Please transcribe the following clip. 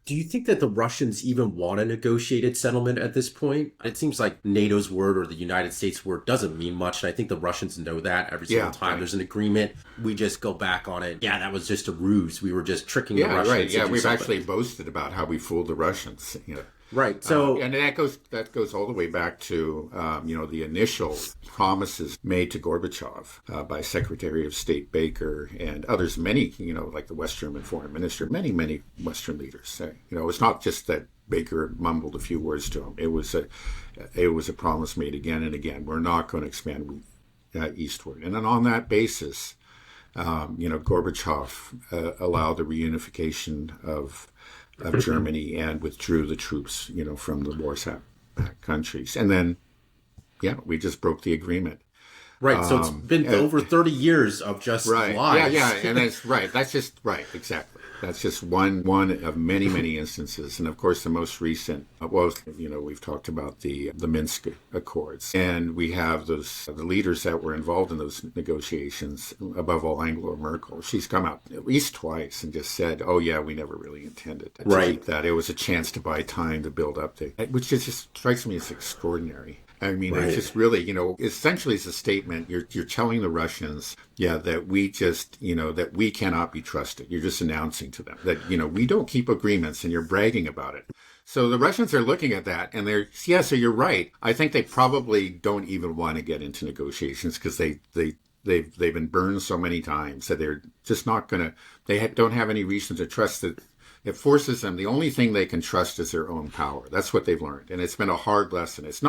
Do you think that the Russians even want a negotiated settlement at this point? It seems like NATO's word or the United States word doesn't mean much. And I think the Russians know that every single Yeah, time right. there's an agreement, we just go back on it. Yeah, that was just a ruse. We were just tricking the Yeah, right. Russians to Yeah, do we've something. actually boasted about how we fooled the Russians. Right. So, And that goes all the way back to the initial promises made to Gorbachev by Secretary of State Baker and others, many like the West German foreign minister, many Western leaders. It's not just that Baker mumbled a few words to him. It was a promise made again and again. We're not going to expand eastward, and then on that basis, Gorbachev allowed the reunification of Germany and withdrew the troops, from the Warsaw countries. And then, yeah, we just broke the agreement. right. So it's been And, over 30 years of just right. Yeah, lies. yeah. And that's right. That's just right. Exactly. That's just one of many instances. And of course, the most recent, we've talked about the Minsk Accords. And we have the leaders that were involved in those negotiations, above all, Angela Merkel. She's come out at least twice and just said, oh, yeah, we never really intended to Right. keep that. It was a chance to buy time to build up, which just strikes me as extraordinary. I mean, Right. it's just really, essentially it's a statement. You're telling the Russians, yeah, that that we cannot be trusted. You're just announcing to them that, we don't keep agreements and you're bragging about it. So the Russians are looking at that and so you're right. I think they probably don't even want to get into negotiations because they've been burned so many times that they're just not going to, don't have any reason to trust that. It forces them. The only thing they can trust is their own power. That's what they've learned. And it's been a hard lesson. It's not